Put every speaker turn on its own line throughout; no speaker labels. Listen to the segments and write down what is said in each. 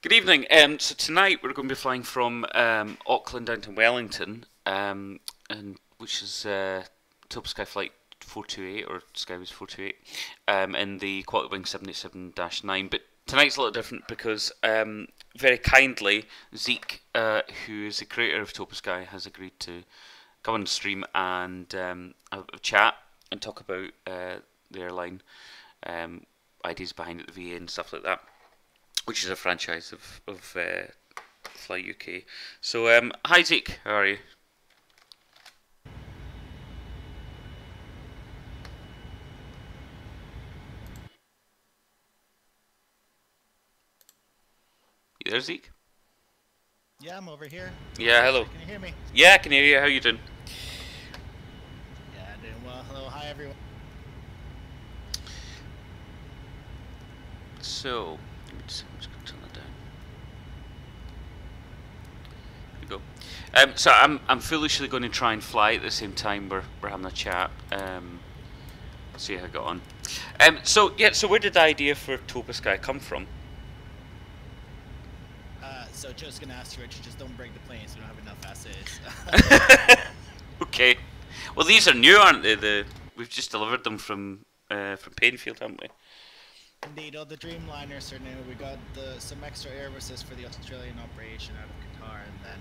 Good evening. So tonight we're going to be flying from Auckland down to Wellington, and which is TOPA Sky Flight 428 or Skyway's 428 in the QW787-9. But tonight's a little different because very kindly Zeke, who is the creator of TOPA Sky, has agreed to come on the stream and have a chat and talk about the airline, ideas behind it, the VA and stuff like that, which is a franchise of Fly UK. So, hi Zeke, how are you? You there, Zeke?
Yeah, I'm over here.
Yeah, hello.
Can you hear me?
Yeah, I can hear you. How are you doing?
Yeah, doing well. Hello, hi everyone.
So, let me just, I'm just going to turn that down. There we go. So I'm foolishly going to try and fly at the same time we're having a chat. See how I got on. So where did the idea for TOPA Sky come from?
So just gonna ask you, Richard, just don't break the planes. We don't have enough assays.
Okay. Well, these are new, aren't they? We've just delivered them from Painfield, haven't we?
Indeed, all the Dreamliners are new. We got some extra Airbuses for the Australian operation out of Qatar, and then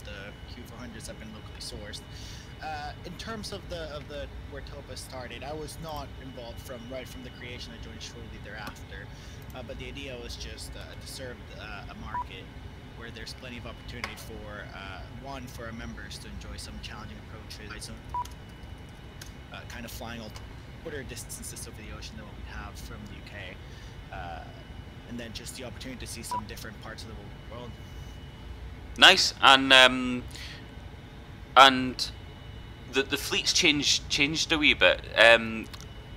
the Q400s have been locally sourced. In terms of the where TOPA started, I was not involved right from the creation. I joined shortly thereafter, but the idea was just to serve a market where there's plenty of opportunity for for our members to enjoy some challenging approaches, some kind of flying shorter distances over the ocean than what we have from the UK, and then just the opportunity to see some different parts of the world.
Nice, and the fleet's changed a wee bit, and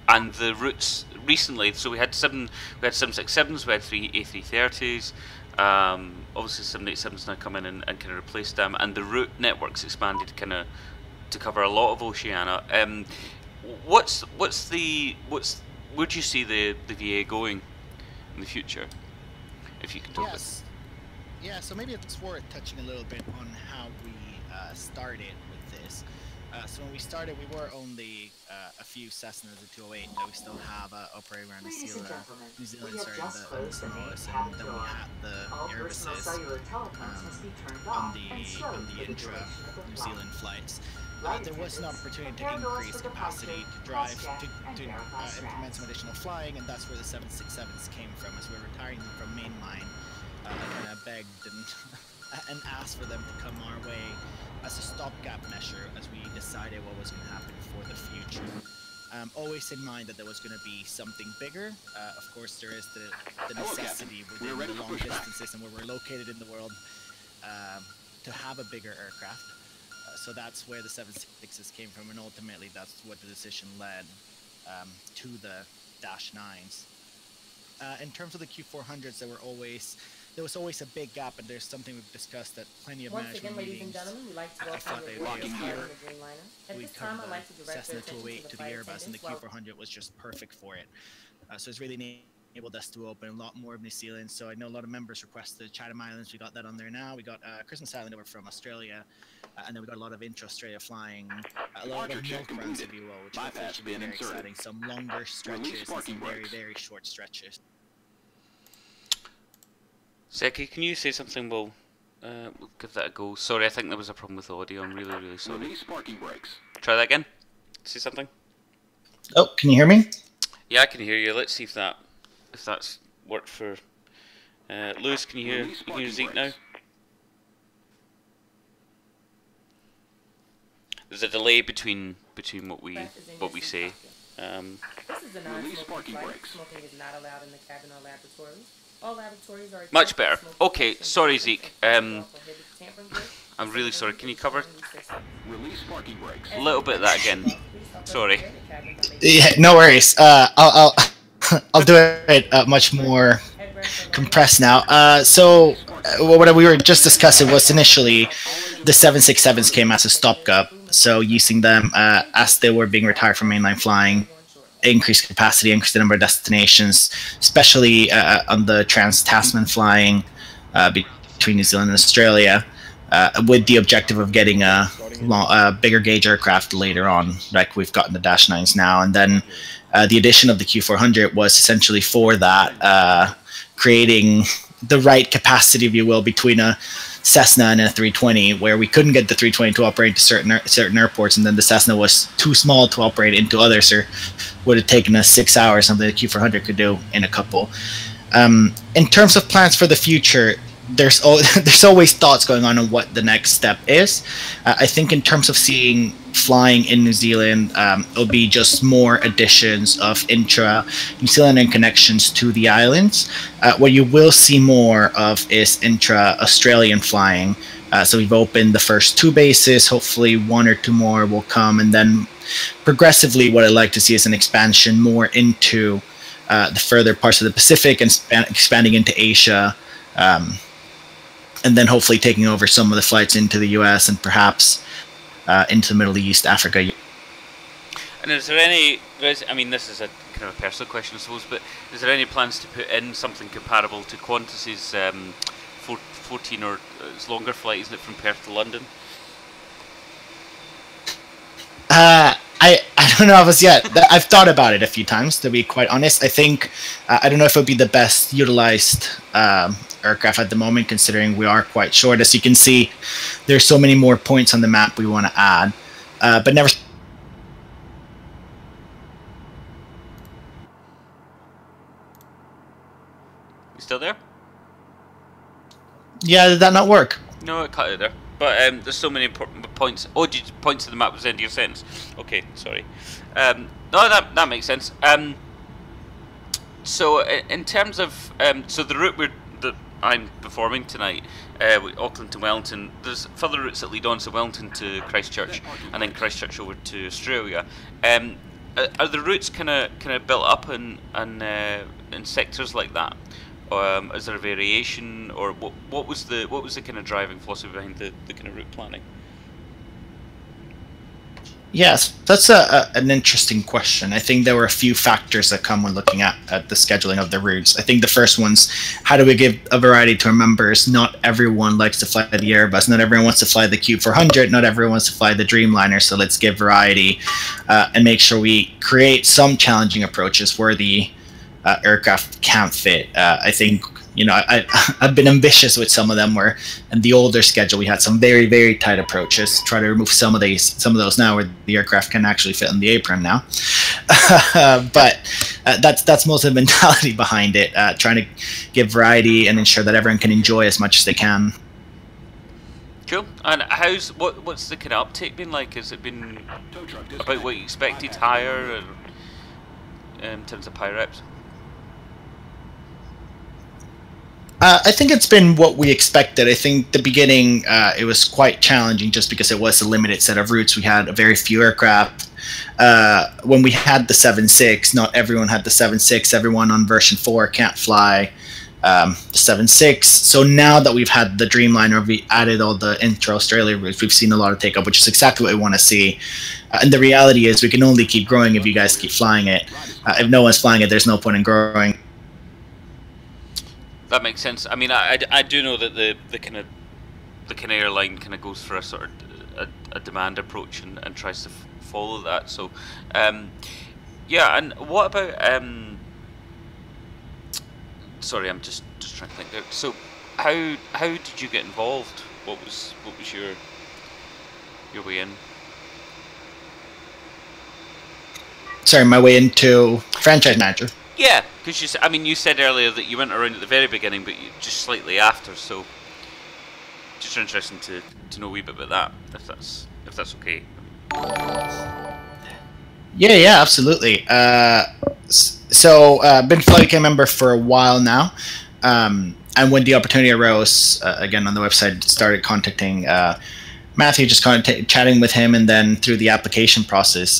the routes recently. So we had 767s, we had 3 A330s. Obviously 787s now come in and kind of replace them, and the route network's expanded kind of to cover a lot of Oceania. Where do you see the VA going in the future, if you can talk about?
Yeah, so maybe it's worth touching a little bit on how we started with this. So when we started, we were only a few Cessnas, the 208 that we still have operating around New Zealand, the smallest, and then we had the Airbuses on the intra-New Zealand flights. There was an opportunity to increase capacity, to drive, to implement some additional flying, and that's where the 767s came from. As we're retiring them from mainline, I kind of begged and asked for them to come our way as a stopgap measure as we decided what was going to happen for the future. Always in mind that there was going to be something bigger. Of course, there is the necessity within the long distances and where we're located in the world to have a bigger aircraft. So that's where the 766s came from, and ultimately that's what the decision led to the -9s. In terms of the Q400s, there was always a big gap, and there's something we've discussed at plenty of management meetings.
Ladies and gentlemen, we'd like to welcome the Dreamliner. At this time, I'd like to direct
Cessna
your attention
208
to
to
the
the
flight
Airbus, and the
attendants.
Q400 was just perfect for it. So it's really enabled us to open a lot more of New Zealand. So I know a lot of members requested Chatham Islands. We got that on there now. We got Christmas Island over from Australia, and then we got a lot of intra-Australia flying, a lot of milk runs, if you will, which should be very exciting. Some longer stretches and some very, very short stretches.
Zeki, can you say something? We'll give that a go. Sorry, I think there was a problem with the audio. I'm really, really sorry.
Release parking brakes.
Try that again. Say something.
Oh, can you hear me?
Yeah, I can hear you. Let's see if that's worked for Lewis. Can you hear Zeke now? There's a delay between what we say.
This is a non-smoking flight. Smoking is not allowed in the cabin or laboratories. All laboratories are
Much better. Okay, sorry Zeke. I'm really sorry. Can you cover
Release parking brakes.
a little bit of that again? Sorry.
Yeah, no worries. I'll do it much more compressed now. So what we were just discussing was initially the 767s came as a stopgap. So using them as they were being retired from mainline flying, increase capacity, increase the number of destinations, especially on the trans-Tasman flying, between New Zealand and Australia, with the objective of getting a bigger gauge aircraft later on, like we've gotten the Dash 9s now. And then the addition of the Q400 was essentially for that, creating the right capacity, if you will, between a Cessna and a 320, where we couldn't get the 320 to operate to certain airports, and then the Cessna was too small to operate into others, or would have taken us 6 hours, something the Q400 could do in a couple. In terms of plans for the future, there's always thoughts going on what the next step is. I think in terms of seeing flying in New Zealand, it'll be just more additions of intra-New Zealand connections to the islands. What you will see more of is intra-Australian flying. So we've opened the first 2 bases. Hopefully 1 or 2 more will come. And then progressively what I'd like to see is an expansion more into the further parts of the Pacific and expanding into Asia. And then hopefully taking over some of the flights into the US and perhaps into the Middle East, Africa.
And is there any, I mean, this is a kind of a personal question, I suppose, but is there any plans to put in something comparable to Qantas's 14 or it's longer flight, isn't it, from Perth to London?
I don't know of us yet. I've thought about it a few times, to be quite honest. I think, I don't know if it would be the best utilized aircraft at the moment, considering we are quite short. As you can see, there's so many more points on the map we want to add, but never.
You still there?
Yeah, did that not work?
No, it cut out there. But there's so many points. Oh, points to the map was the end of your sentence. Okay, sorry. No, that makes sense. So in terms of so the route that I'm performing tonight, with Auckland to Wellington, there's further routes that lead on, so Wellington to Christchurch, and then Christchurch over to Australia. Are the routes kind of built up in sectors like that? Is there a variation, or what was the kind of driving philosophy behind the kind of route planning?
Yes, that's an interesting question. I think there were a few factors that come when looking at the scheduling of the routes. I think the first one's, how do we give a variety to our members? Not everyone likes to fly the Airbus. Not everyone wants to fly the Q400. Not everyone wants to fly the Dreamliner. So let's give variety and make sure we create some challenging approaches where the aircraft can't fit. I think, you know, I've been ambitious with some of them, where in the older schedule we had some very, very tight approaches. Try to remove some of those now, where the aircraft can actually fit on the apron now. But that's most of the mentality behind it, trying to give variety and ensure that everyone can enjoy as much as they can.
Cool. And what's the kind of uptake been like? Has it been about what you expected, higher, in terms of pilots?
I think it's been what we expected. I think the beginning it was quite challenging just because it was a limited set of routes. We had a very few aircraft. When we had the 7.6, not everyone had the 7.6. Everyone on version 4 can't fly the 7.6. So now that we've had the Dreamliner, we added all the intra-Australia routes. We've seen a lot of take up, which is exactly what we want to see. And the reality is we can only keep growing if you guys keep flying it. If no one's flying it, there's no point in growing.
That makes sense. I mean, I do know that the kind of airline kind of goes for a sort of a demand approach and tries to follow that. So, yeah. And what about sorry, I'm just trying to think there. So, how did you get involved? What was your way in?
Sorry, my way into franchise manager.
Yeah, because you said earlier that you went around at the very beginning, but you just slightly after. So, just interesting to know a wee bit about that, if that's okay.
Yeah, absolutely. So, been flight camp member for a while now, and when the opportunity arose, again on the website, started contacting Matthew, just kind of chatting with him, and then through the application process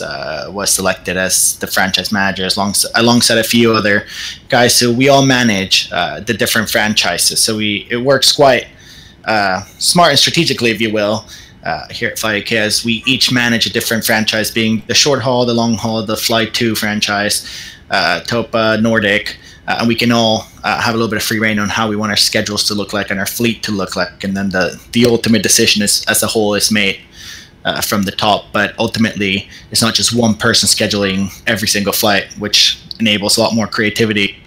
was selected as the franchise manager alongside a few other guys. So we all manage the different franchises. So it works quite smart and strategically, if you will, here at FlyAK, as we each manage a different franchise, being the short haul, the long haul, the Fly 2 franchise, TOPA, Nordic, and we can all have a little bit of free reign on how we want our schedules to look like and our fleet to look like, and then the ultimate decision is, as a whole, is made from the top. But ultimately, it's not just one person scheduling every single flight, which enables a lot more creativity.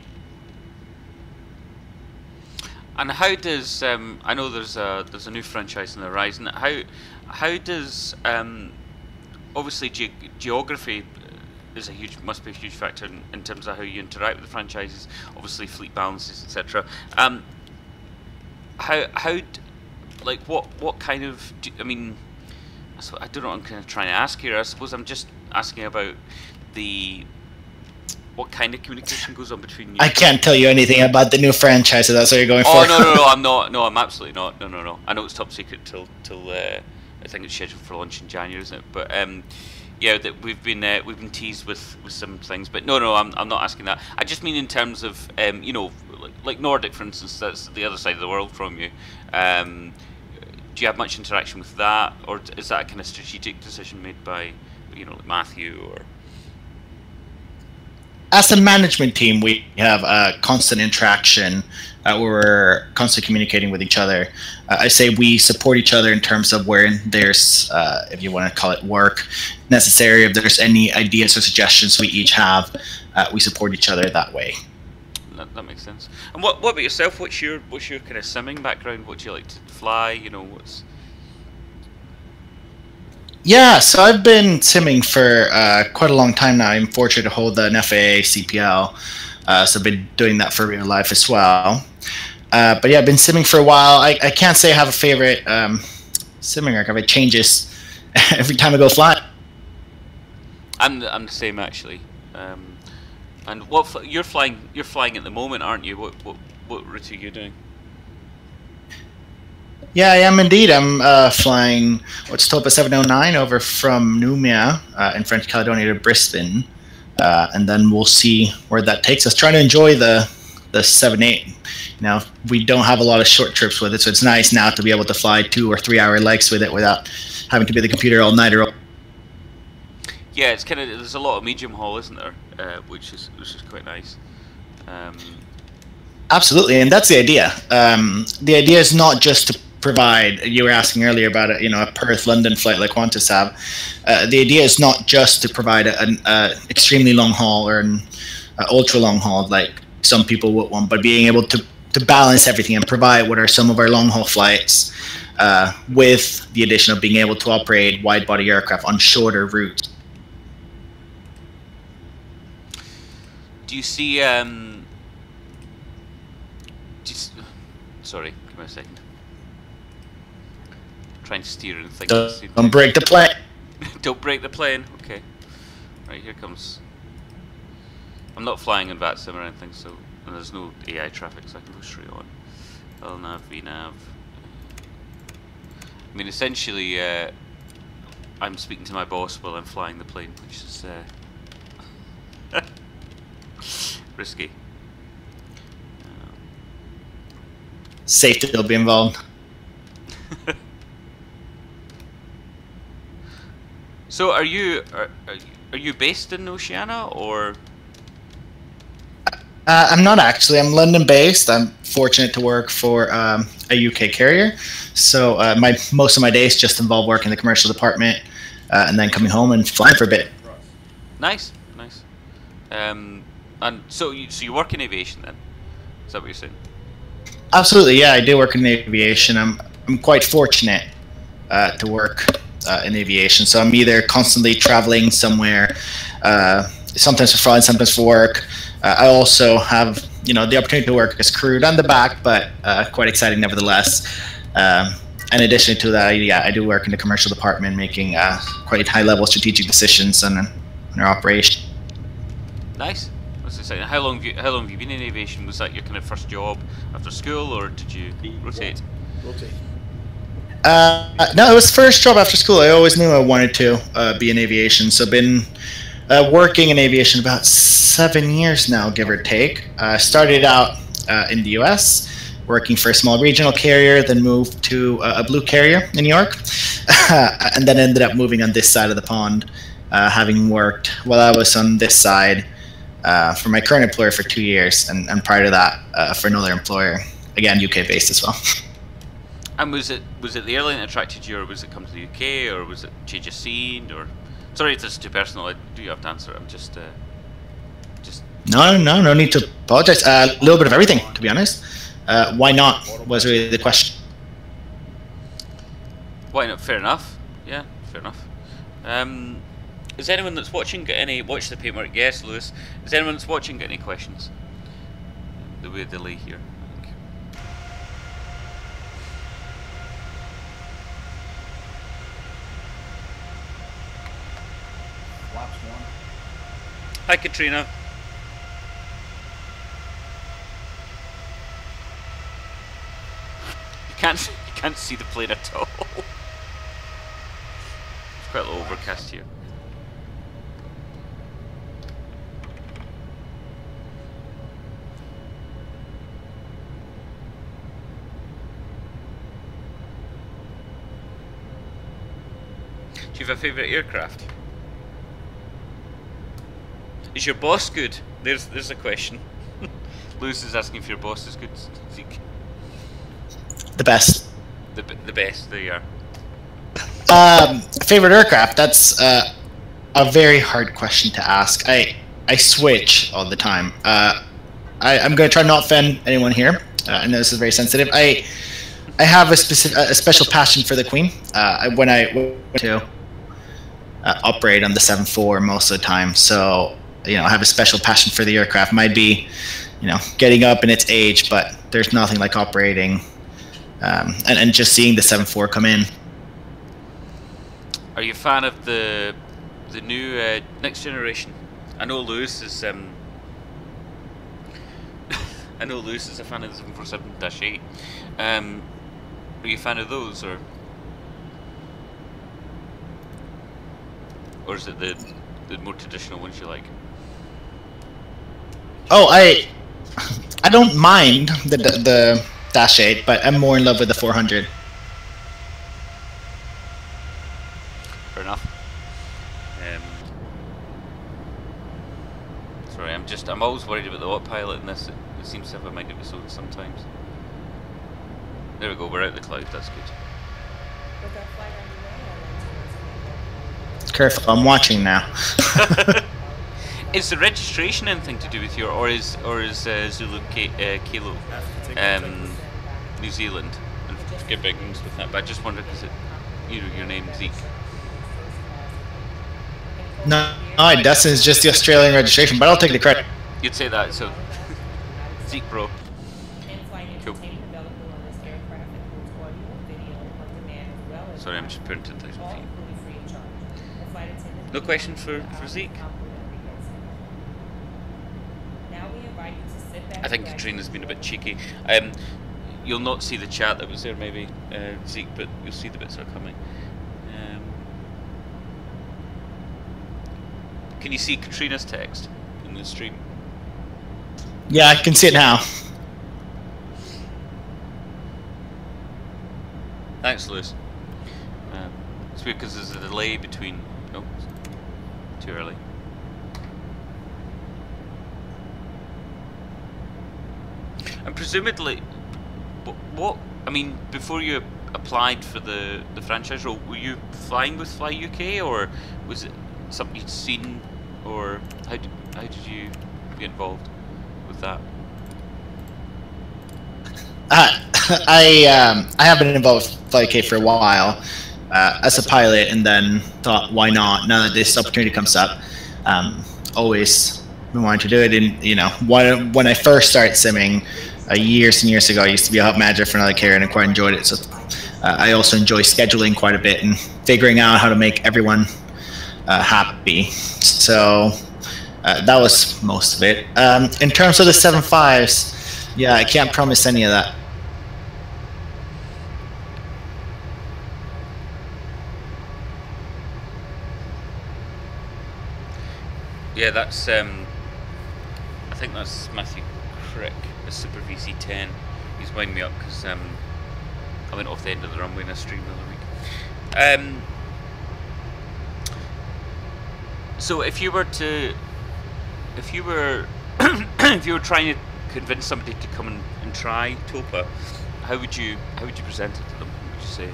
And how does I know there's a new franchise on the horizon. How does obviously geography is must be a huge factor in terms of how you interact with the franchises. Obviously, fleet balances, etc. Like what kind of I mean, I don't know what I'm kind of trying to ask here. I suppose I'm just asking about what kind of communication goes on between you?
I can't tell you anything about the new franchise. That's what you're going for.
Oh no, I'm not. No, I'm absolutely not. No. I know it's top secret till I think it's scheduled for launch in January, isn't it? But yeah, that we've been teased with some things. But no, I'm not asking that. I just mean in terms of you know, like Nordic, for instance. That's the other side of the world from you. Do you have much interaction with that, or is that a kind of strategic decision made by, you know, like Matthew or?
As a management team, we have a constant interaction. We're constantly communicating with each other. I say we support each other in terms of where there's, if you want to call it work, necessary. If there's any ideas or suggestions we each have, we support each other that way.
That makes sense. And what about yourself? What's your kind of simming background? What do you like to fly? You know, what's...
Yeah, so I've been simming for quite a long time now. I'm fortunate to hold an FAA CPL, so I've been doing that for real life as well. But yeah, I've been simming for a while. I can't say I have a favorite simming aircraft. It changes every time I go fly.
I'm the same actually. And you're flying at the moment, aren't you? What route are you doing?
Yeah, I am indeed. I'm flying what's TOPA 709 over from Noumea in French Caledonia to Brisbane, and then we'll see where that takes us. Trying to enjoy the 7-8. Now, we don't have a lot of short trips with it, so it's nice now to be able to fly 2 or 3 hour legs with it without having to be the computer all night.
Yeah, it's kind of, there's a lot of medium haul, isn't there? Which is quite nice.
Absolutely, and that's the idea. The idea is not just to provide. You were asking earlier about a Perth-London flight like Qantas have. The idea is not just to provide an extremely long haul or an ultra long haul like some people would want, but being able to balance everything and provide what are some of our long haul flights, with the addition of being able to operate wide body aircraft on shorter routes.
Do you see? Sorry, give me a second. Trying to steer and think.
Don't break the plane.
Don't break the plane. Okay. Right, here comes. I'm not flying in VATSIM or anything, so and there's no AI traffic, so I can go straight on. LNAV, VNAV. I mean, essentially, I'm speaking to my boss while I'm flying the plane, which is risky.
Safety will be involved.
So, are you based in Oceania or?
I'm not actually. I'm London-based. I'm fortunate to work for a UK carrier, so most of my days just involve working in the commercial department, and then coming home and flying for a bit.
Nice. And so you work in aviation then? Is that what you're saying?
Absolutely, yeah. I do work in aviation. I'm quite fortunate to work in aviation. So I'm either constantly traveling somewhere, sometimes for fun, sometimes for work. I also have, the opportunity to work as crewed on the back, but quite exciting nevertheless. In addition to that, I do work in the commercial department, making quite high-level strategic decisions on our operation.
Nice. That's exciting. How long have you been in aviation? Was that your kind of first job after school, or did you rotate?
No, it was first job after school. I always knew I wanted to be in aviation, so I've been working in aviation about 7 years now, give or take. Started out in the US, working for a small regional carrier, then moved to a blue carrier in New York, and then ended up moving on this side of the pond, having worked while I was on this side for my current employer for 2 years, and prior to that for another employer, again UK based as well.
And was it the airline that attracted you, or was it come to the UK, or was it change of scene, or sorry if this is too personal, I do have to answer it. I'm just
No need to apologize. A little bit of everything, to be honest. Why not was really the question.
Why not? Fair enough. Yeah, fair enough. Is anyone that's watching got any? Watch the paperwork. Yes, Lewis. Is anyone that's watching got any questions? The way delay here. I think.
Flaps 1.
Hi, Katrina. You can't see the plane at all. It's quite a little overcast here. Do you have a favourite aircraft? Is your boss good? There's a question. Lewis is asking if your boss is good. Zeke.
The best.
The best. There you are.
Favorite aircraft? That's a very hard question to ask. I switch all the time. I'm going to try not to offend anyone here. I know this is very sensitive. I have a special passion for the Queen. When I went to operate on the 747 most of the time, so I have a special passion for the aircraft. Might be, getting up in its age, but there's nothing like operating and just seeing the 747 come in.
Are you a fan of the new next generation? I know Lewis is. I know Lewis is a fan of the 747-8. Are you a fan of those, or is it the more traditional ones you like?
Oh, I don't mind the Dash 8, but I'm more in love with the 400.
Fair enough. Sorry, I'm always worried about the autopilot in this. It seems to have a mind of its own sometimes. There we go, we're out the cloud, that's good.
With our flight underway,
Careful, I'm watching now.
Is the registration anything to do with your, or is Zulu Kilo New Zealand? And forgive ignorance with that, but I just wondered, is it your name Zeke?
No, Dustin is just the Australian registration, but I'll take the credit.
You'd say that, so Zeke bro. Cool. Sorry, I'm just putting 10,000 feet. No question for Zeke? I think Katrina's been a bit cheeky. You'll not see the chat that was there, maybe, Zeke, but you'll see the bits that are coming. Can you see Katrina's text in the stream?
Yeah, I can see it now.
Thanks, Lewis. It's weird because there's a delay between. Oh, too early. And presumably, what? I mean, before you applied for the franchise role, were you flying with Fly UK, or was it something you'd seen, or how did you get involved with that?
I have been involved with Fly UK for a while as a pilot, and then thought, why not? Now that this opportunity comes up, always been wanting to do it. And when I first started simming years and years ago, I used to be a hub manager for another carrier, and I quite enjoyed it. So I also enjoy scheduling quite a bit and figuring out how to make everyone happy. So that was most of it. In terms of the 7.5s, yeah, I can't promise any of that.
Yeah, that's I think that's Matthew Crick, the Super VC10. He's winding me up because I went off the end of the runway in a stream the other week. So if you were to if you were if you were trying to convince somebody to come and try TOPA, how would you present it to them? What would you say?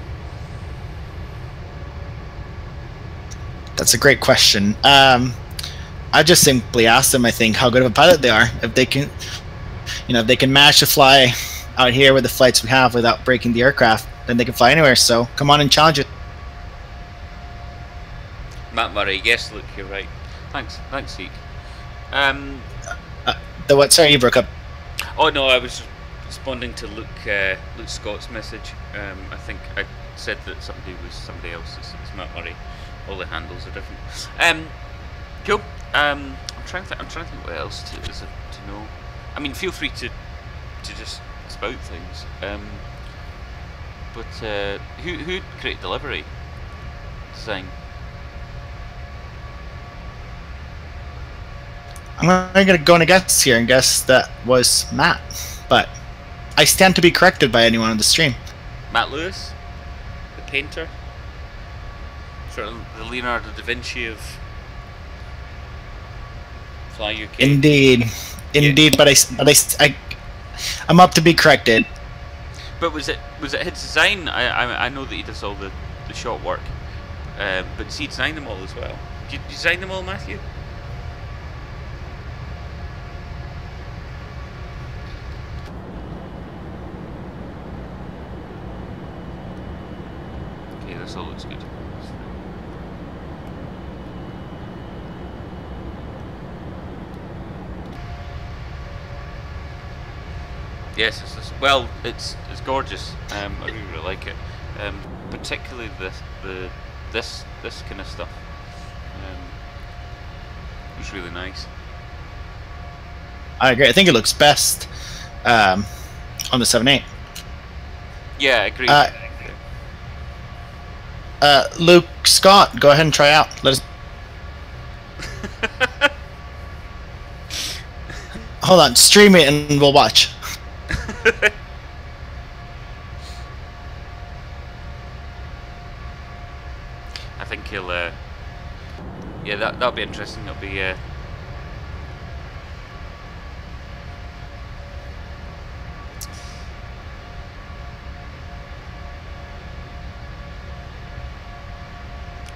That's a great question. I just simply ask them, I think, how good of a pilot they are. If they can, if they can manage to fly out here with the flights we have without breaking the aircraft, then they can fly anywhere. So come on and challenge it.
Matt Murray, yes, Luke, you're right. Thanks, Zeke.
The what? Sorry, you broke up.
Oh no, I was responding to Luke Scott's message. I think I said that somebody was somebody else. It's Matt Murray. All the handles are different. Cool. I'm trying to think what else is there to know. I mean, feel free to just spout things. But who created the livery design?
I'm going to go on a guess here and guess that was Matt, but I stand to be corrected by anyone on the stream.
Matt Lewis, the painter, sort of the Leonardo da Vinci of Fly UK.
Indeed, but I'm up to be corrected.
But was it his design? I know that he does all the shot work, but does he design them all as well? Did you design them all, Matthew? Okay, this all looks good. Yes, well, it's gorgeous. I really like it, particularly this kind of stuff. It's really nice.
I agree. I think it looks best on the 7.8.
Yeah, I agree.
Luke Scott, go ahead and try out. Let us. Hold on, stream it and we'll watch.
I think he'll. Yeah, that'll be interesting. That'll be.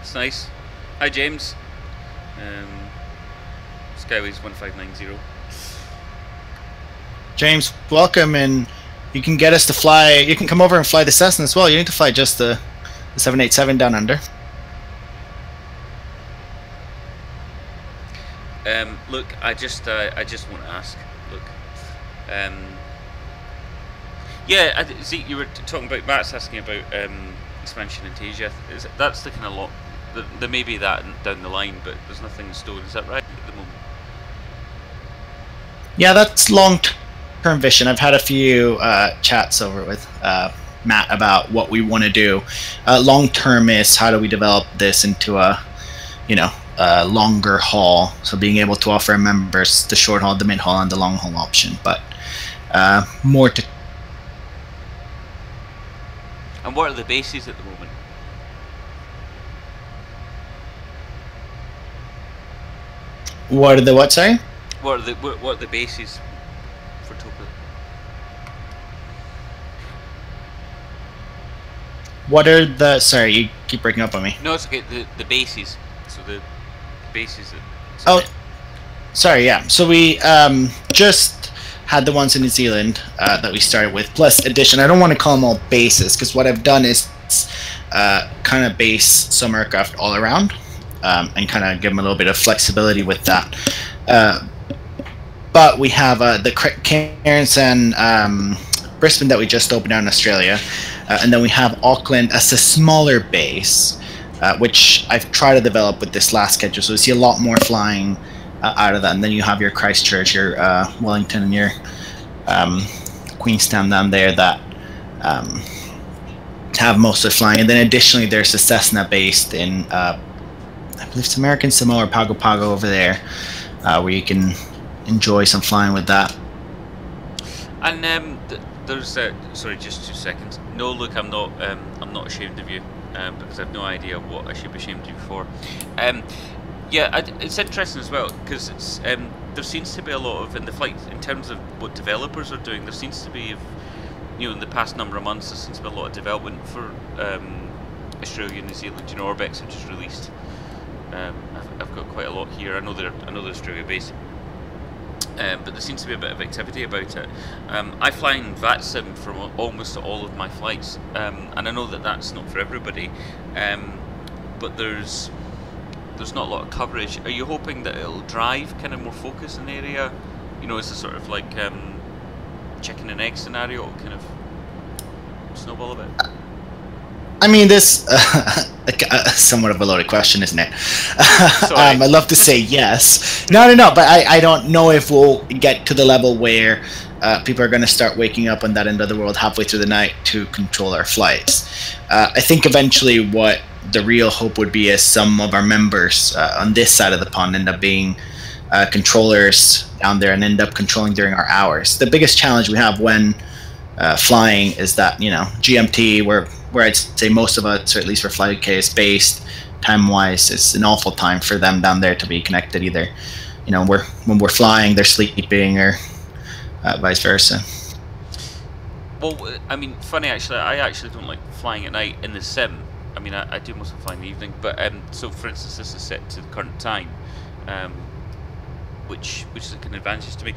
It's nice. Hi, James. Skyways 1590.
James, welcome, and you can get us to fly. You can come over and fly the Cessna as well. You need to fly just the 787 down under.
Look, I just want to ask. Look, yeah, Zeke, you were talking about. Matt's asking about expansion into Asia. That's the kind of lot. There may be that down the line, but there's nothing in stone. Is that right at the moment?
Yeah, that's long-term vision. I've had a few chats over with Matt about what we want to do. Long-term is how do we develop this into a, longer haul. So being able to offer our members the short haul, the mid haul, and the long haul option. But more to.
And what are the bases at the moment?
What are the what? Sorry.
What are the bases for TOPA?
What are the? Sorry, you keep breaking up on me.
No, it's okay. The bases. So the bases.
Oh, sorry. Yeah. So we just had the ones in New Zealand that we started with, plus addition. I don't want to call them all bases because what I've done is kind of base some aircraft all around and kind of give them a little bit of flexibility with that. But we have the Cairns and Brisbane that we just opened out in Australia, and then we have Auckland as a smaller base, which I've tried to develop with this last schedule. So we see a lot more flying out of that, and then you have your Christchurch, your Wellington, and your Queenstown down there that have most of the flying. And then additionally, there's a Cessna based in, I believe it's American Samoa or Pago Pago over there, where you can enjoy some flying with that.
And there's sorry, just 2 seconds. No, look, I'm not ashamed of you because I've no idea what I should be ashamed of you for. Yeah, it's interesting as well because it's there seems to be a lot of in the flight in terms of what developers are doing. There seems to be, in the past number of months, there seems to be a lot of development for Australia, New Zealand, Orbex, which is released. I've got quite a lot here. I know they're Australia based, but there seems to be a bit of activity about it. I fly in VATSIM for almost all of my flights, and I know that that's not for everybody, but there's not a lot of coverage. Are you hoping that it'll drive kind of more focus in the area? It's a sort of like chicken and egg scenario, it'll kind of snowball a bit?
I mean, this somewhat of a loaded question, isn't it? I'd love to say yes. No, but I don't know if we'll get to the level where people are going to start waking up on that end of the world halfway through the night to control our flights. I think eventually what the real hope would be is some of our members on this side of the pond end up being controllers down there and end up controlling during our hours. The biggest challenge we have when flying is that, GMT, where I'd say most of us, or at least where FlyUK is based, time-wise, it's an awful time for them down there to be connected either. When we're flying, they're sleeping, or vice versa.
Well, I mean, funny actually, I actually don't like flying at night in the sim. I mean, I do most of the flying in the evening, but so for instance, this is set to the current time, which is an advantage to me.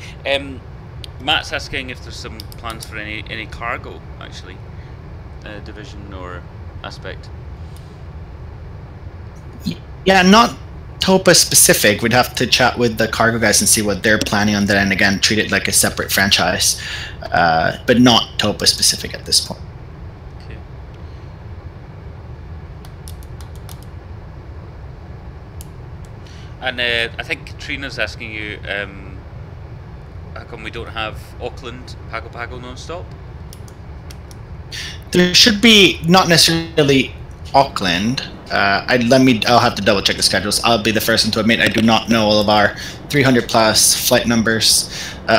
Matt's asking if there's some plans for any cargo actually, division or aspect.
Yeah, not TOPA specific. We'd have to chat with the cargo guys and see what they're planning on that, and again, treat it like a separate franchise, but not TOPA specific at this point.
Okay. And I think Katrina's asking you, how come we don't have Auckland Pago Pago non-stop?
There should be, not necessarily Auckland. I'll have to double check the schedules. I'll be the first one to admit I do not know all of our 300 plus flight numbers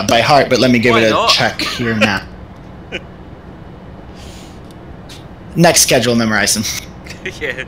by heart, but let me give it a check here now. Next schedule, memorize them.
Yeah.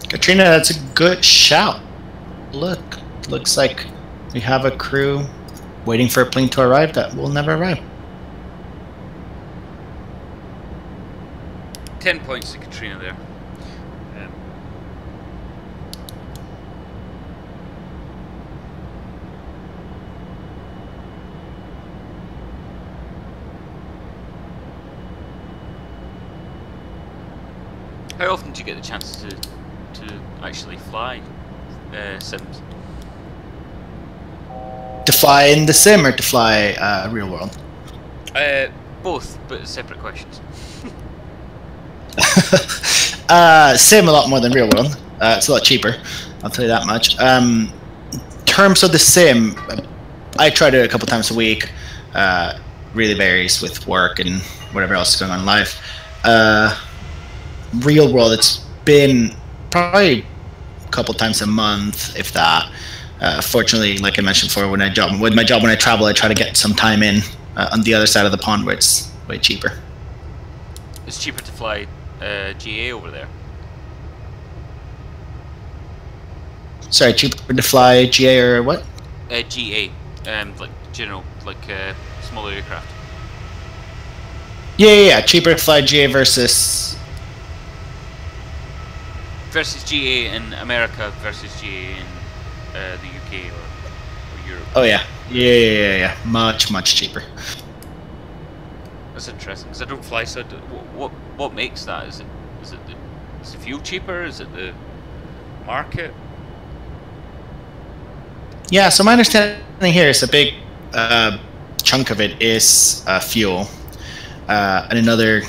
Katrina, that's a good shout. Looks like we have a crew waiting for a plane to arrive that will never arrive.
10 points to Katrina there. How often do you get the chance to actually fly sims?
To fly in the sim or to fly real world?
Both, but separate questions.
Sim a lot more than real world. It's a lot cheaper, I'll tell you that much. Terms of the sim, I tried it a couple times a week. Really varies with work and whatever else is going on in life. Real world, it's been probably a couple times a month, if that. Fortunately, like I mentioned before, with my job when I travel, I try to get some time in on the other side of the pond where it's way cheaper.
It's cheaper to fly GA over there.
Sorry, cheaper to fly GA or what?
GA, like general, like smaller aircraft.
Yeah, cheaper to fly GA versus.
versus GA in America versus GA in the UK or Europe.
Oh yeah, yeah. Much cheaper.
That's interesting because I don't fly. So what makes that? Is the fuel cheaper? Is it the market?
Yeah. So my understanding here is a big chunk of it is fuel, and another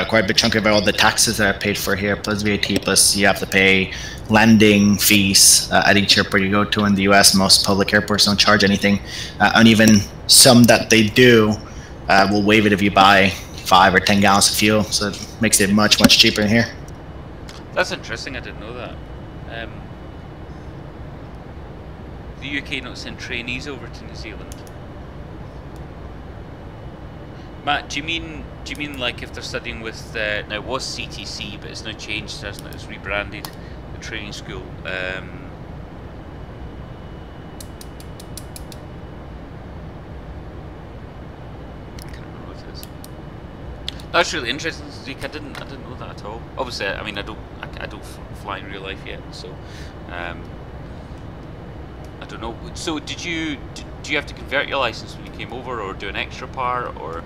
quite a big chunk of it all the taxes that are paid for here, plus VAT, plus you have to pay landing fees at each airport you go to in the US. Most public airports don't charge anything, and even some that they do will waive it if you buy 5 or 10 gallons of fuel, so it makes it much cheaper in here.
That's interesting. I didn't know that. The UK not send trainees over to New Zealand. Matt, do you mean like if they're studying with now it was CTC, but it's now changed, hasn't it? It's rebranded the training school. I can't remember what it is. That's really interesting, Zeke. I didn't know that at all. Obviously, I mean I don't fly in real life yet, so I don't know. So do you have to convert your license when you came over, or do an extra part, or?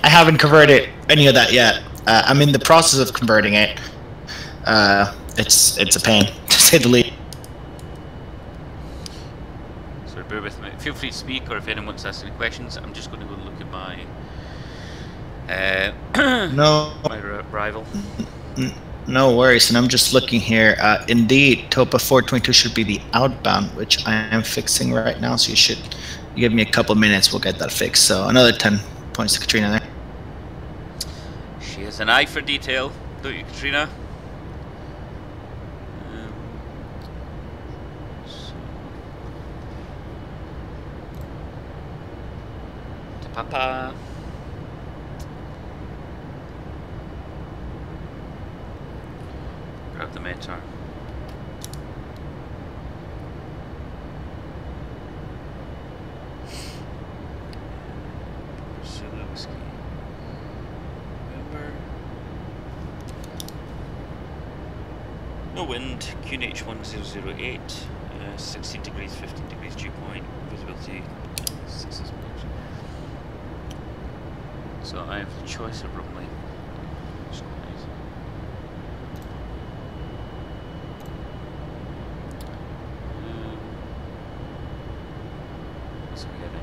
I haven't converted any of that yet. I'm in the process of converting it. It's a pain, to say the least.
So bear with me. Feel free to speak, or if anyone wants to ask any questions, I'm just going to go look at my my rival.
No worries, and I'm just looking here. Indeed, TOPA 4.2 should be the outbound, which I am fixing right now. So you give me a couple minutes, we'll get that fixed. So another 10 points to Katrina there.
She has an eye for detail, don't you, Katrina? Papa. Grab the meter. No wind, QNH 1008, 16 degrees, 15 degrees dew point, visibility 6 miles. So I have the choice of runway. What's we heading?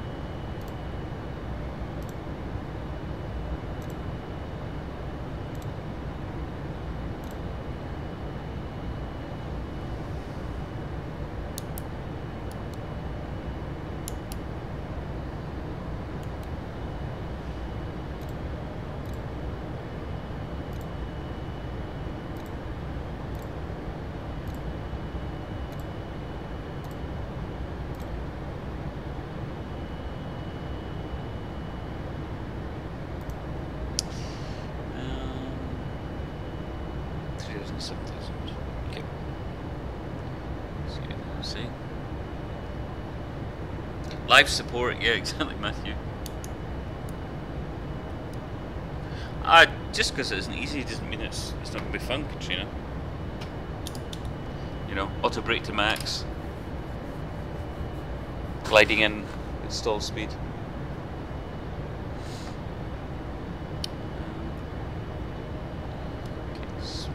Okay. See. Live support, yeah, exactly, Matthew. Just because it isn't easy doesn't mean it's not going to be fun, Katrina. You know, auto brake to max, gliding in at stall speed.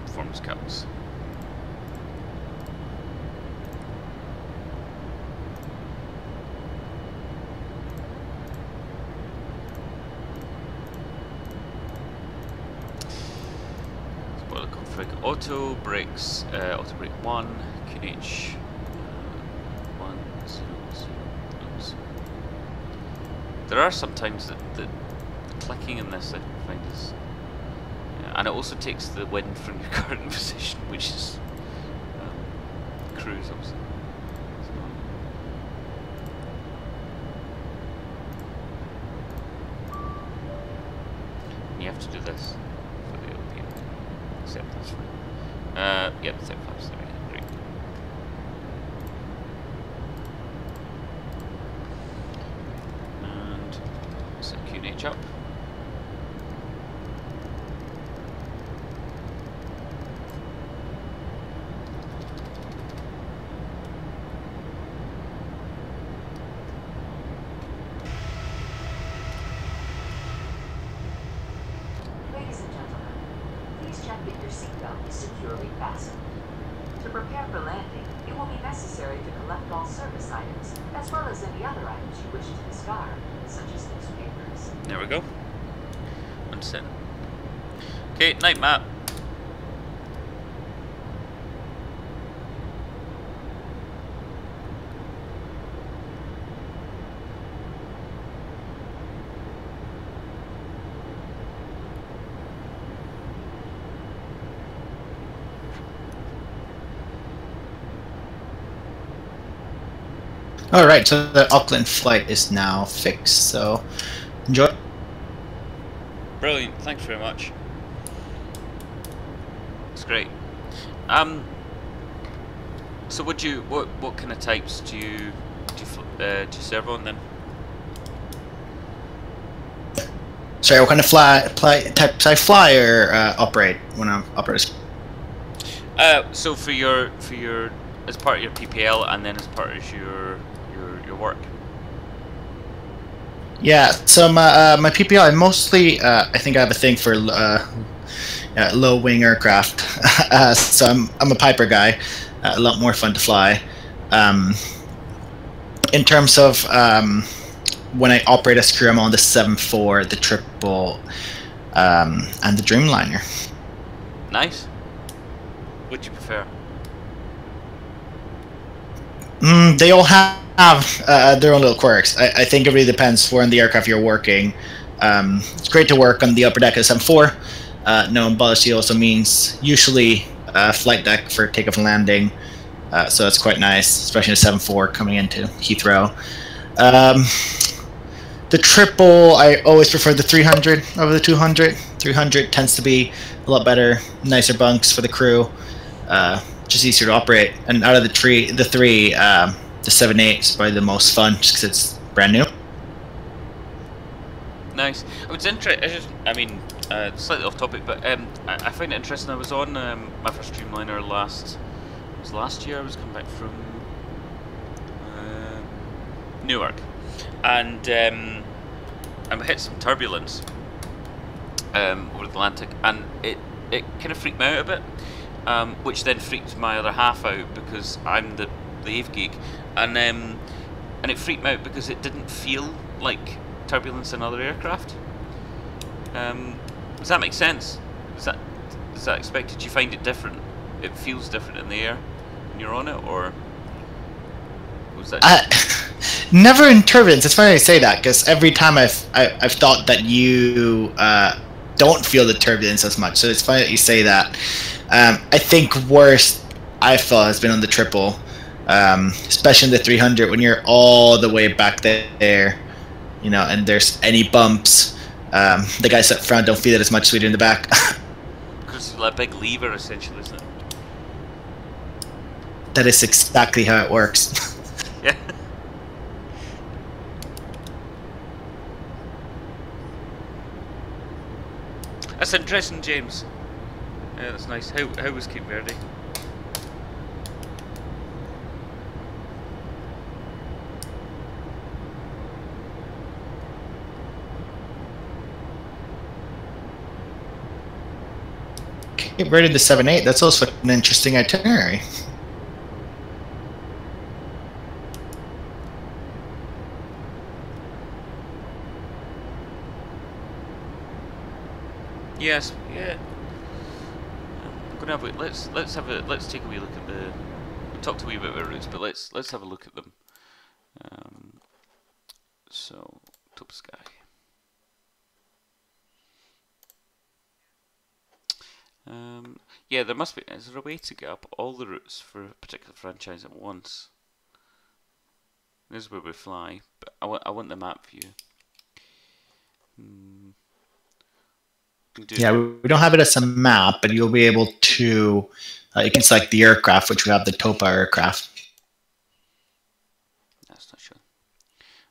Performance counts. Spoiler config. Auto brakes. Auto brake 1. QNH 100. There are sometimes that the clicking in this I find is. And it also takes the wind from your current position, which is cruise, obviously. So you have to do this for the LPO. Except that's fine. Yep, set flaps there. Great. And set QNH up.
check that your seatbelt is securely fastened. To prepare for landing, it will be necessary to collect all service items, as well as any other items you wish to discard, such as newspapers.
There we go. 1%. Okay, night map.
Alright, so the Auckland flight is now fixed, so enjoy.
Brilliant, thanks very much. It's great. So what kind of types do you serve on then?
Sorry, what kind of types I fly or operate when I'm operating?
So for your as part of your PPL and then as part of your work.
Yeah, so my PPL, I mostly I think I have a thing for low wing aircraft. So I'm a Piper guy, a lot more fun to fly. In terms of when I operate as crew, I'm on the 7.4, the triple, and the Dreamliner.
Nice. What do you prefer?
They all have their own little quirks. I think it really depends where in the aircraft you're working. It's great to work on the upper deck of 7.4. No, ballast also means usually flight deck for takeoff and landing. So it's quite nice, especially the 7.4 coming into Heathrow. The triple, I always prefer the 300 over the 200. 300 tends to be a lot better, nicer bunks for the crew. Just easier to operate, and out of the three, the 7.8 is probably the most fun, just because it's brand new.
Nice. It's interesting. Slightly off topic, but I find it interesting. I was on my first Dreamliner last year. I was coming back from Newark, and I hit some turbulence over the Atlantic, and it kind of freaked me out a bit. Which then freaked my other half out because I'm the AV geek, and it freaked me out because it didn't feel like turbulence in other aircraft. Does that make sense? Is that expected? Do you find it different? It feels different in the air when you're on it, or was that?
Never in turbulence. It's funny you say that because every time I've thought that you don't feel the turbulence as much. So it's funny that you say that. I think worst I felt has been on the triple, especially in the 300 when you're all the way back there, you know, and there's any bumps. The guys up front don't feel it as much as we do in the back.
Because it's like a big lever, essentially, isn't it?
That is exactly how it works.
Yeah. That's interesting, James. Yeah, that's nice. How was Cape Verde?
Cape Verde to 7.8. That's also an interesting itinerary.
Yes. Yeah. Let's take a wee look at the. We talked a wee bit about routes, but let's have a look at them. So TOPA. Yeah, there must be. Is there a way to get up all the routes for a particular franchise at once? This is where we fly, but I want the map view.
Yeah, we don't have it as a map, but you'll be able to. You can select the aircraft, which we have the TOPA aircraft.
That's not sure.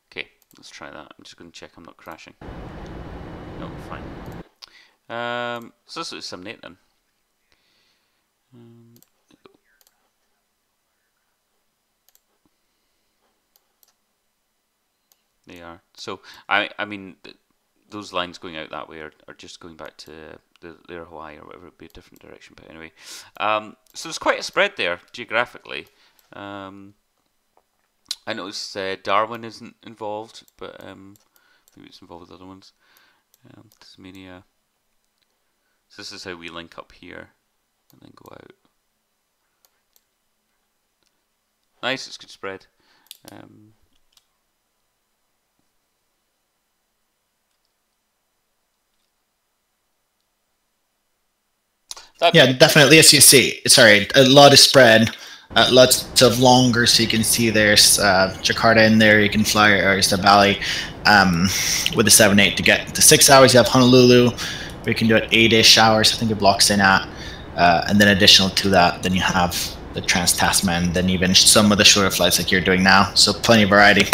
Okay, let's try that. I'm just going to check I'm not crashing. No, fine. So this is 7.8 then. They are. So I mean, those lines going out that way are just going back to their Hawaii or whatever, it'd be a different direction. But anyway, so there's quite a spread there geographically. I noticed Darwin isn't involved, but maybe it's involved with other ones. Tasmania. So this is how we link up here and then go out. Nice, it's good spread.
Yeah, definitely. As you see, sorry, a lot of spread, lots of longer. So you can see there's Jakarta in there. You can fly Oyster Valley with the 7-8 to get to 6 hours. You have Honolulu. We can do it 8-ish hours. I think it blocks in at, and then additional to that, then you have the Trans-Tasman, then even some of the shorter flights like you're doing now. So plenty of variety.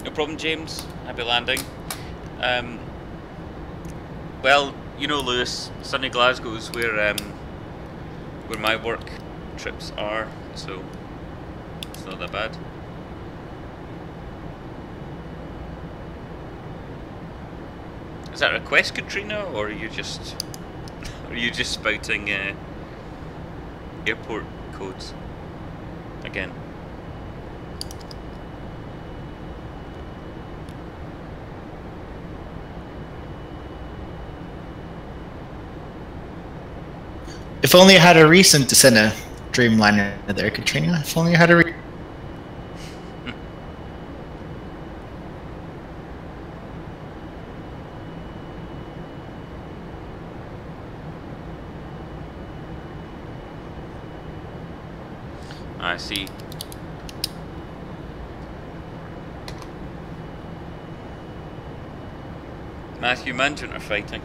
No problem, James. Happy landing. Well, you know, Lewis, sunny Glasgow is where my work trips are, so it's not that bad. Is that a request, Katrina, or are you just spouting airport codes again?
If only I had a reason to send a Dreamliner there, Katrina. If only I had a reason.
I see. Matthew Management are fighting.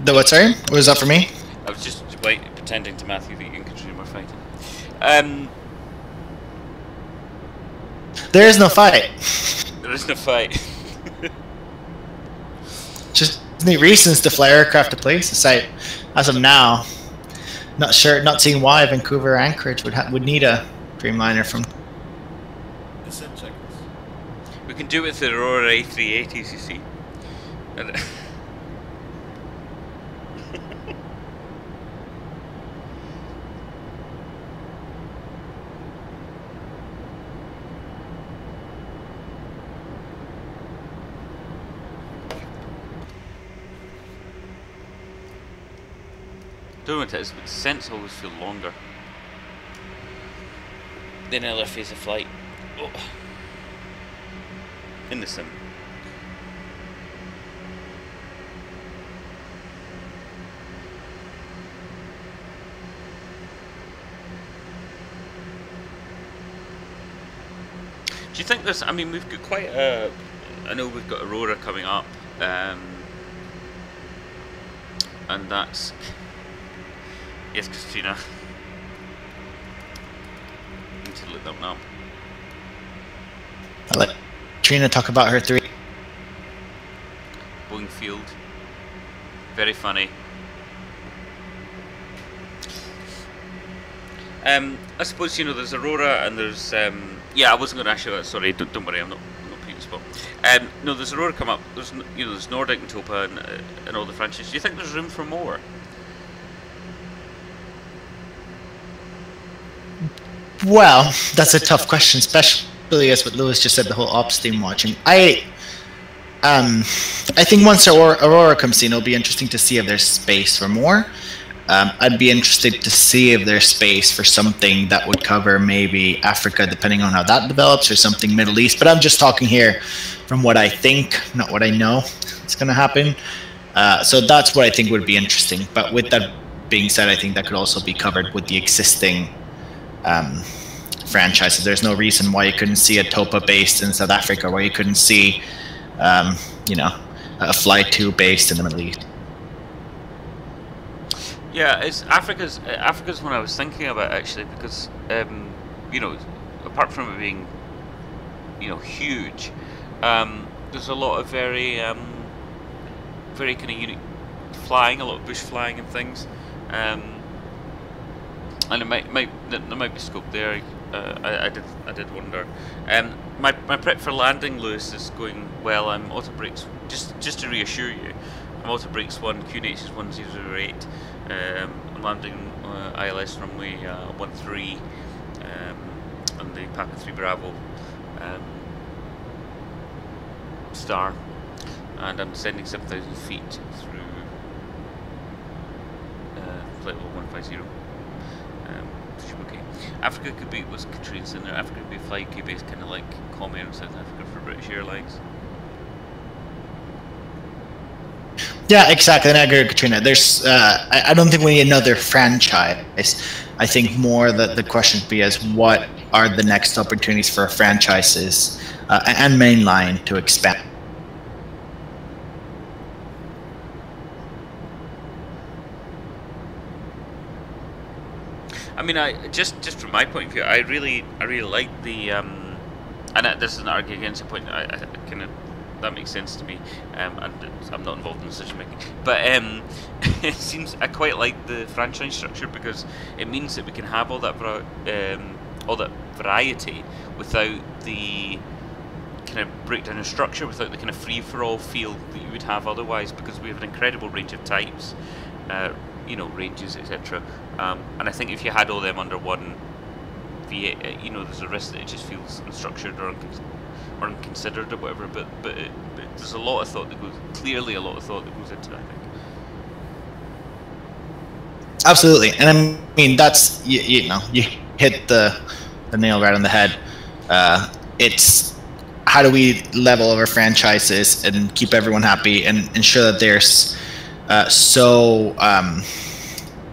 The what, sorry? What was that for me?
I was just pretending to Matthew that you and Katrina were fighting.
There is no fight.
There is no fight.
Just need reasons to fly aircraft to places. As of now, not sure, not seeing why Vancouver or Anchorage would need a Dreamliner from.
We can do it with the Aurora A380s, you see. Don't know what it is, but descents always feel longer than another phase of flight. Oh. In the sim. Do you think there's, I mean, we've got quite a, I know we've got Aurora coming up, and that's, yes, Christina. I need to look that one up.
I'll let Trina talk about her 3.
Boeing Field. Very funny. I suppose, you know, there's Aurora and there's yeah, I wasn't going to ask you that. Sorry, don't worry, I'm not putting you on the spot. No, there's Aurora come up. There's, you know, there's Nordic and TOPA and all the franchises. Do you think there's room for more?
Well, that's a tough question, especially as what Lewis just said, the whole ops team watching. I think once Aurora comes in, it'll be interesting to see if there's space for more. I'd be interested to see if there's space for something that would cover maybe Africa, depending on how that develops, or something Middle East. But I'm just talking here from what I think, not what I know is going to happen. So that's what I think would be interesting. But with that being said, I think that could also be covered with the existing franchises. There's no reason why you couldn't see a TOPA based in South Africa, where you couldn't see, you know, a Fly 2 based in the Middle East.
Yeah, it's Africa's one I was thinking about actually, because you know, apart from it being, you know, huge, there's a lot of very kind of unique flying, a lot of bush flying and things, and there might be scope there. I did wonder. My prep for landing, Lewis, is going well. I'm auto brakes. Just to reassure you, I'm auto brakes 1, QNH is 1008. I'm landing ILS runway 13 on the Papa 3 Bravo star, and I'm descending 7,000 feet through flight level 150. Okay. Africa could be, was Katrina's in there, Africa could be fly UK based, kind of like Comair in South Africa for British Airlines.
Yeah, exactly. And I agree with Katrina. There's, I don't think we need another franchise. I think more that the question would be is what are the next opportunities for franchises and mainline to expand.
I mean, just from my point of view, I really like the and this is an argument against the point. I kind of, that makes sense to me, and I'm not involved in decision making. But it seems I quite like the franchise structure because it means that we can have all that variety without the kind of breakdown of structure, without the kind of free for all feel that you would have otherwise. Because we have an incredible range of types, you know, ranges, etc. And I think if you had all them under one V8, you know, there's a risk that it just feels unstructured or unconsidered or whatever. But there's a lot of thought that goes, clearly a lot of thought that goes into that, I think.
Absolutely, and I mean that's you know, you hit the nail right on the head. It's how do we level over franchises and keep everyone happy and ensure that there's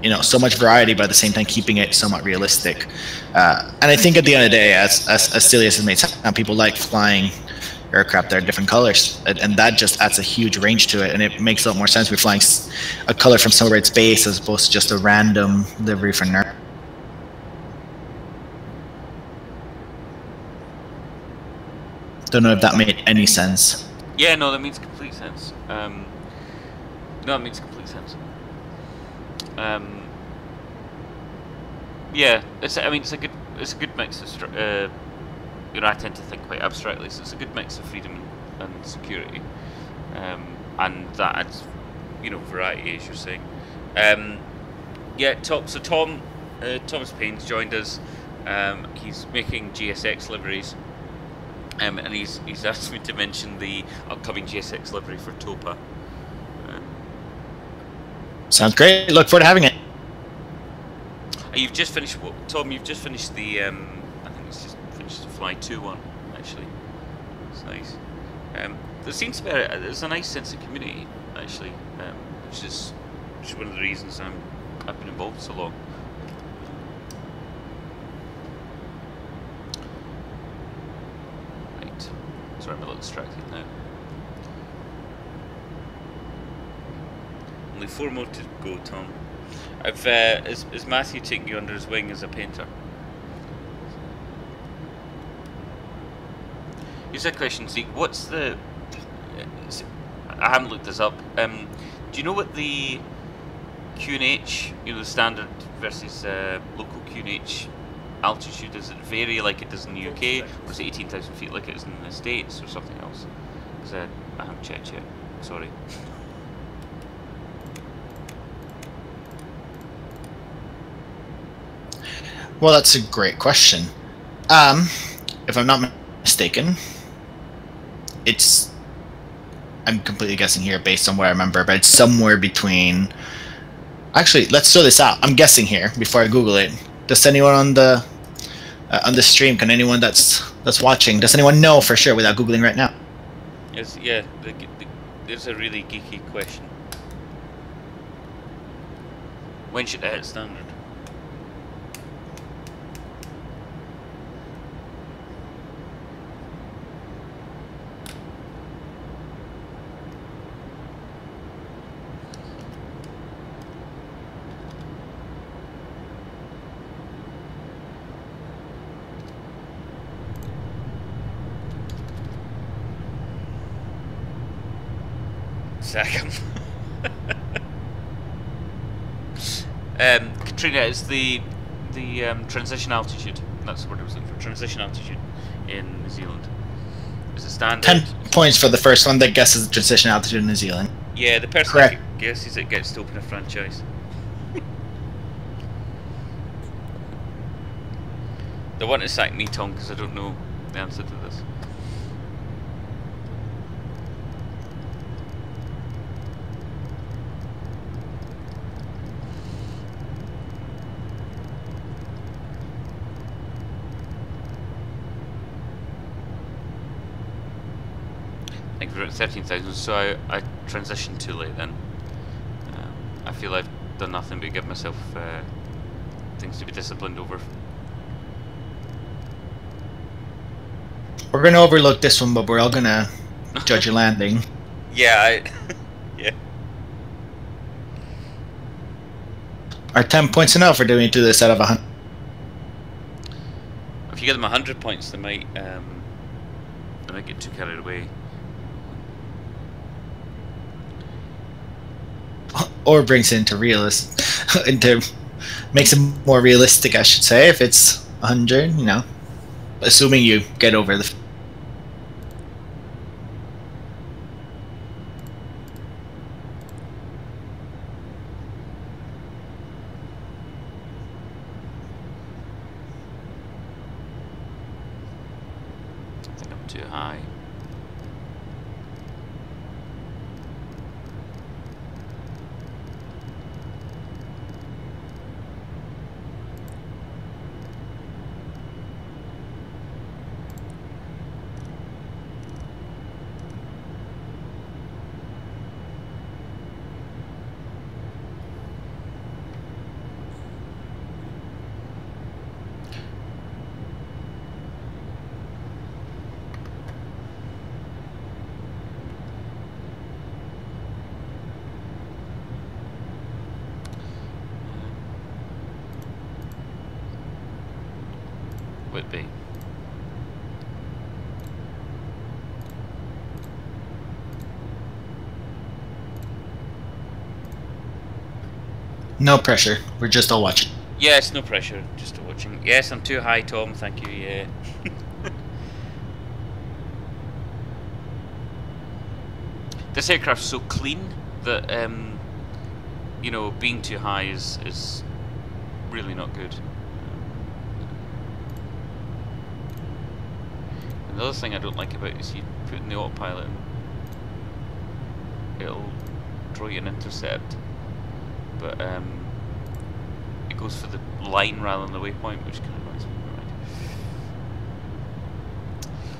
you know, so much variety, but at the same time keeping it somewhat realistic. And I think at the end of the day, as silly as it may sound, people like flying aircraft that are different colors, and that just adds a huge range to it, and it makes a lot more sense. We're flying a color from somewhere it's based as opposed to just a random livery for nerd. Don't know if that made any sense.
Yeah, no, that makes complete sense. No, that makes complete sense. Yeah, I mean, it's a good mix of you know, I tend to think quite abstractly, so it's a good mix of freedom and security, and that adds, you know, variety, as you're saying. Yeah, so Thomas Payne's joined us. He's making GSX liveries, and he's asked me to mention the upcoming GSX livery for TOPA.
Sounds great. Look forward to having it.
You've just finished, Tom? You've just finished the. I think it's just finished the Fly 2 one. Actually, it's nice. There seems to be there's a nice sense of community, actually, which is one of the reasons I've been involved so long. Right. Sorry, I'm a little distracted now. Only 4 more to go, Tom. Is Matthew taking you under his wing as a painter? Here's a question, Zeke. What's the... I haven't looked this up. Do you know what the QNH, you know, the standard versus local QNH altitude, does it vary like it does in the UK? Or is it 18,000 feet like it is in the States or something else? Because I haven't checked yet. Sorry.
Well, that's a great question. If I'm not mistaken, I'm completely guessing here based on what I remember, but it's somewhere between... Actually, let's throw this out. I'm guessing here before I Google it. Does anyone on the stream, can anyone that's watching, does anyone know for sure without Googling right now?
Yes, yeah, there's a really geeky question. When should I hit standard? Katrina, is the transition altitude That's what I was looking for. Transition altitude in New Zealand. Is it standard?
10 points for the first one that guesses the transition altitude in New Zealand.
Yeah, the person
Correct.
that guesses it gets to open a franchise. They want to sack me, Tom, because I don't know the answer to this. I think we're at 13,000, so I transitioned too late then. I feel I've done nothing but give myself things to be disciplined over.
We're going to overlook this one, but we're all going to judge your landing.
Yeah, yeah.
Are 10 points enough, or do we need to do this out of 100?
If you give them 100 points, they might get too carried away.
Or brings it into makes it more realistic, I should say, if it's 100, you know. Assuming you get over the...
I think I'm too high. Would be.
No pressure. We're just all watching.
Yes, no pressure, just watching. Yes, I'm too high, Tom, thank you, yeah. This aircraft's so clean that, you know, being too high is really not good. Another thing I don't like about it is you put in the autopilot and it'll draw you an intercept, but it goes for the line rather than the waypoint, which kind of annoys me.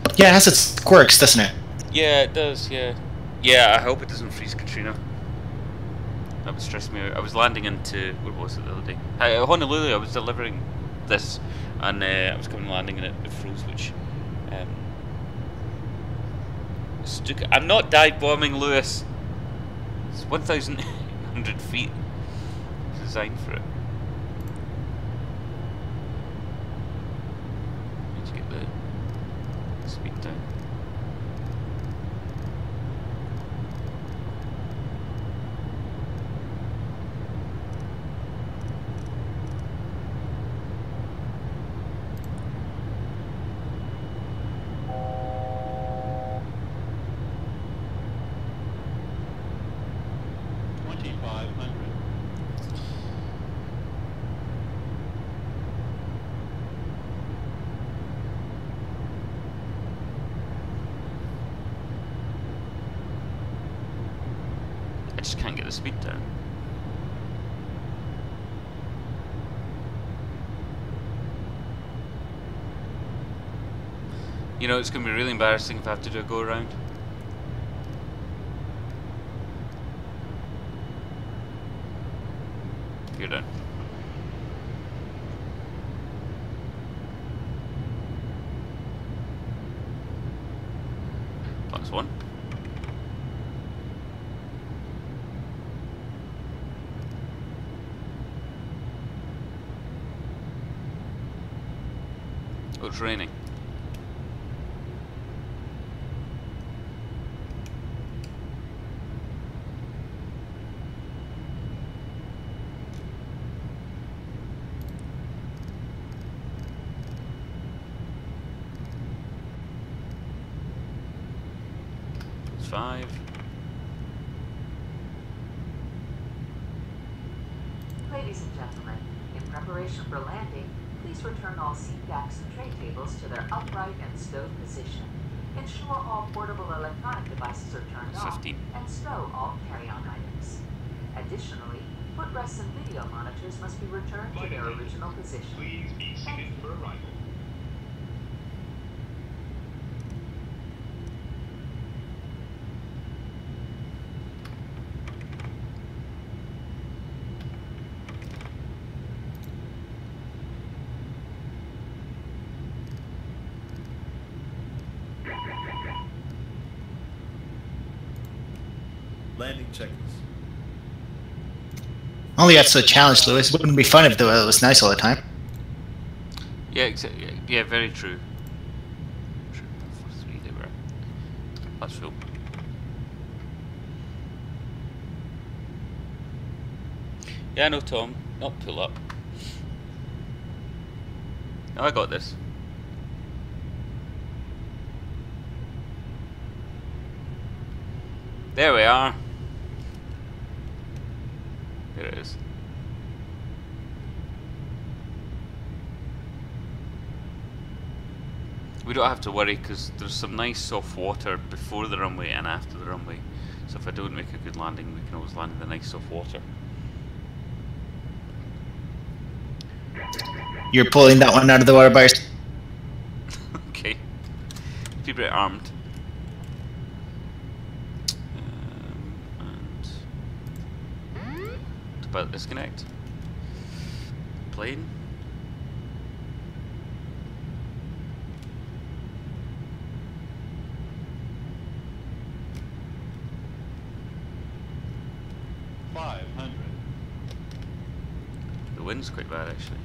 Right.
Yeah, it has its quirks, doesn't it?
Yeah, it does, yeah. Yeah, I hope it doesn't freeze Katrina. That would stress me out. I was landing into, where was it the other day? Honolulu, I was delivering this, and I was coming landing and it froze, which... I'm not dive bombing, Lewis. It's 1,800 feet. It's designed for it. Need to get the speed down. I just can't get the speed down. You know, it's going to be really embarrassing if I have to do a go around. You're done. Plus one. Oh, it's raining. 5.
Ladies and gentlemen, in preparation for landing, please return all seat backs and tray tables to their upright and stowed position. Ensure all portable electronic devices are turned off
15.
and stow all carry-on items. Additionally, footrests and video monitors must be returned to their original position.
Please be seated for arrival.
Landing checklist.
Only that's a challenge, Lewis. It wouldn't be fun if it was nice all the time.
Yeah, yeah, very true. True. 4-3 they were. That's full. Yeah, no, Tom, not pull up. No, I got this. There we are. There it is. We don't have to worry because there's some nice soft water before the runway and after the runway. So if I don't make a good landing, we can always land in the nice soft water.
You're pulling that one out of the water by yourself.
Okay. Be very armed. And about disconnect. Plane. The wind's quite bad actually.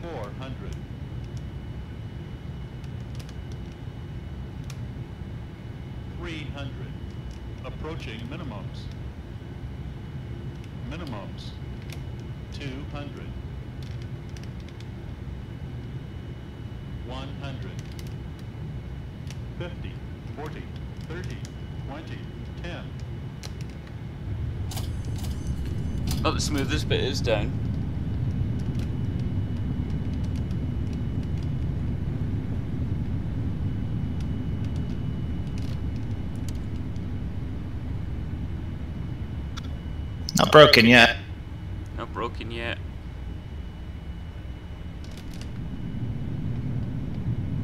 400. 300. Approaching minimums. Minimums. 200. 100. 50. 40. 30. 20. 10.
Not the smoothest, but it is down.
Not broken yet.
Not broken yet.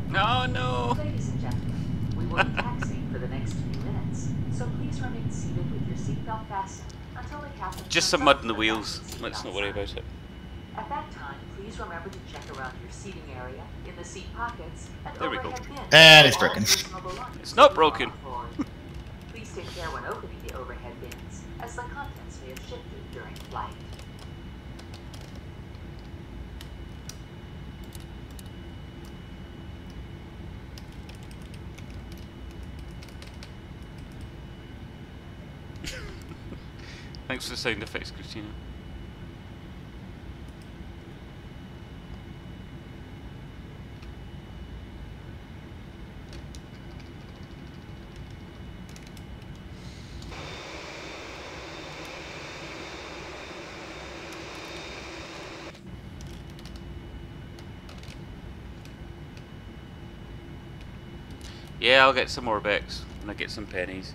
No, no.
Ladies and gentlemen, we will be taxiing for the next few minutes, so please remain seated with your seatbelt fastened until the captain...
Just some mud in the wheels. Let's not worry about it.
At that time, please remember to check around your seating area, in the seat pockets, and
There we go.
overhead bins.
And it's broken.
It's not broken.
Please take care when opening the overhead bins, as the contents may have shifted during flight.
Thanks for the sound effects, Christina. Yeah, I'll get some more Becks and I get some pennies.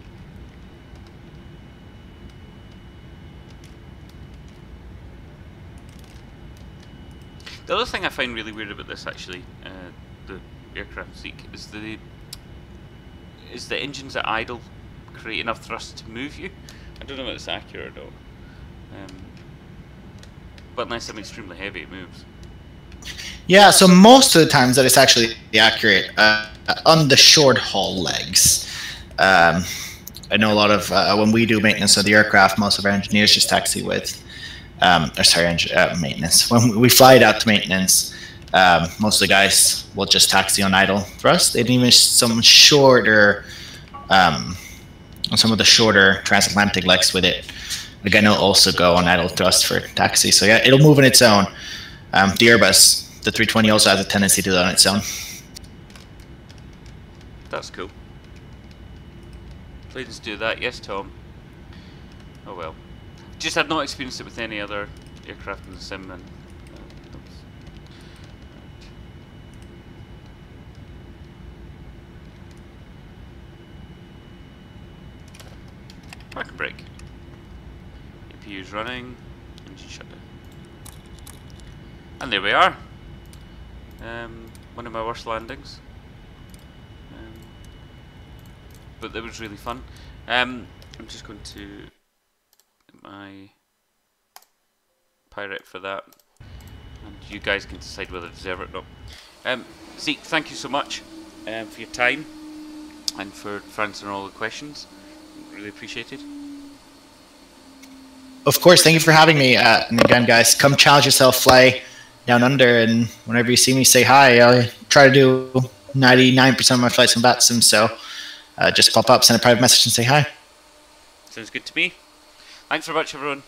The other thing I find really weird about this, actually, the aircraft Zeke, is the engines at idle create enough thrust to move you. I don't know if it's accurate or not. But unless I'm extremely heavy, it moves.
Yeah, so most of the times that it's actually accurate on the short haul legs. I know a lot of when we do maintenance of the aircraft, most of our engineers just taxi with, maintenance. When we fly it out to maintenance, most of the guys will just taxi on idle thrust. They even some shorter, some of the shorter transatlantic legs with it. Again, it'll also go on idle thrust for taxi. So yeah, it'll move on its own. The Airbus, the 320 also has a tendency to do that on its own.
That's cool. Planes do that, yes, Tom. Oh well. Just I've not experienced it with any other aircraft in the sim, and park and brake. APU's running, engine shut down. And there we are. One of my worst landings. But that was really fun. I'm just going to get my pirate for that, and you guys can decide whether to deserve it or not. Zeke, thank you so much for your time and for answering all the questions. Really appreciated.
Of course, thank you for having me. And again, guys, come challenge yourself, fly down under, and whenever you see me, say hi. I try to do 99% of my flights on VATSIM, so just pop up, send a private message, and say hi.
Sounds good to me. Thanks very much, everyone.